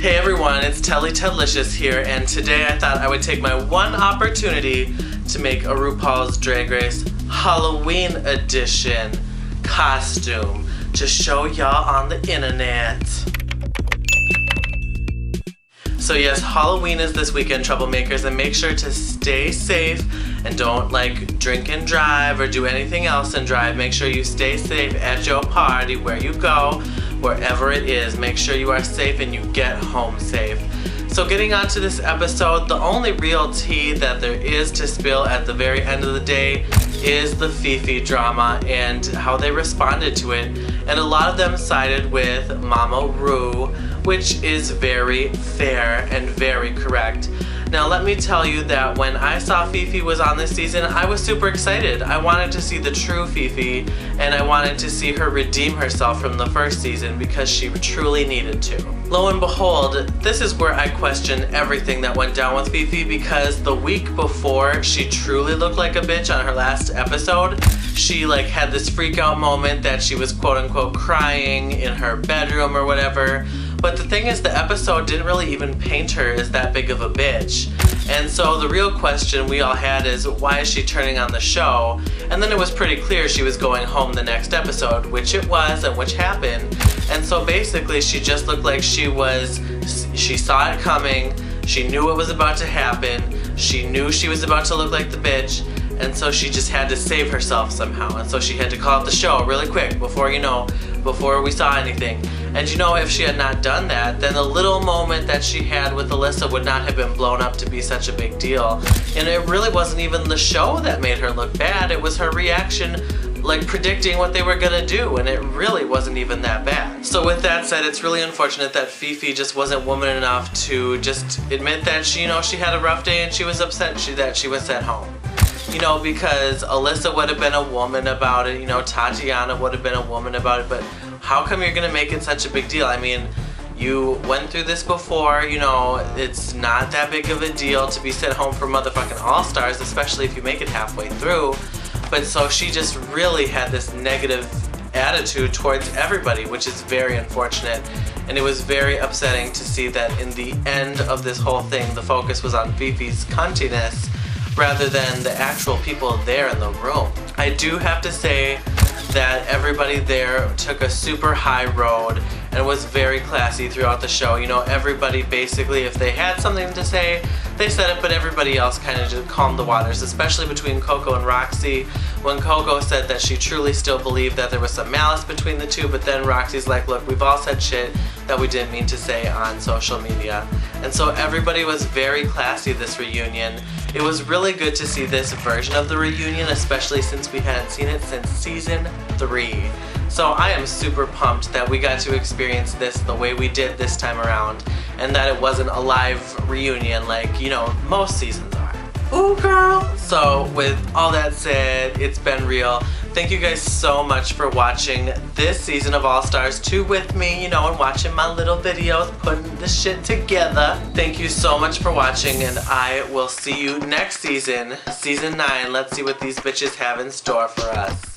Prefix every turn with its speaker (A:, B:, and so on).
A: Hey everyone, it's Tedlicious here, and today I thought I would take my one opportunity to make a RuPaul's Drag Race Halloween edition costume to show y'all on the internet. So yes, Halloween is this weekend, troublemakers, and make sure to stay safe and don't drink and drive or do anything else and drive. Make sure you stay safe at your party, where you go, wherever it is. Make sure you are safe and you get home safe. So getting on to this episode, the only real tea that there is to spill at the very end of the day is the Fifi drama and how they responded to it. And a lot of them sided with Mama Ru, which is very fair and very correct. Now let me tell you that when I saw Fifi was on this season, I was super excited. I wanted to see the true Fifi, and I wanted to see her redeem herself from the first season because she truly needed to. Lo and behold, this is where I question everything that went down with Fifi, because the week before she truly looked like a bitch on her last episode. She had this freak out moment that she was quote unquote crying in her bedroom or whatever. But the thing is, the episode didn't really even paint her as that big of a bitch. And so the real question we all had is, why is she turning on the show? And then it was pretty clear she was going home the next episode, which it was and which happened. And so basically she just looked like she saw it coming, she knew what was about to happen, she knew she was about to look like the bitch, and so she just had to save herself somehow. And so she had to call out the show really quick before we saw anything. And if she had not done that, then the little moment that she had with Alyssa would not have been blown up to be such a big deal. And it really wasn't even the show that made her look bad, it was her reaction, predicting what they were gonna do, and it really wasn't even that bad. So with that said, it's really unfortunate that Fifi just wasn't woman enough to just admit that she had a rough day and she was upset that she was sent home. Because Alyssa would have been a woman about it, Tatiana would have been a woman about it, but how come you're gonna make it such a big deal? I mean, you went through this before, it's not that big of a deal to be sent home for motherfucking All-Stars, especially if you make it halfway through. But so she just really had this negative attitude towards everybody, which is very unfortunate. And it was very upsetting to see that in the end of this whole thing, the focus was on Fifi's cuntiness rather than the actual people there in the room. I do have to say that everybody there took a super high road and was very classy throughout the show. Everybody basically, if they had something to say, they said it, but everybody else kind of just calmed the waters, especially between Coco and Roxy. When Coco said that she truly still believed that there was some malice between the two, but then Roxy's like, look, we've all said shit that we didn't mean to say on social media. And so everybody was very classy this reunion. It was really good to see this version of the reunion, especially since we hadn't seen it since season 3. So I am super pumped that we got to experience this the way we did this time around, and that it wasn't a live reunion like, most seasons are. Ooh, girl! So with all that said, it's been real. Thank you guys so much for watching this season of All Stars 2 with me, and watching my little videos, putting this shit together. Thank you so much for watching, and I will see you next season, season 9. Let's see what these bitches have in store for us.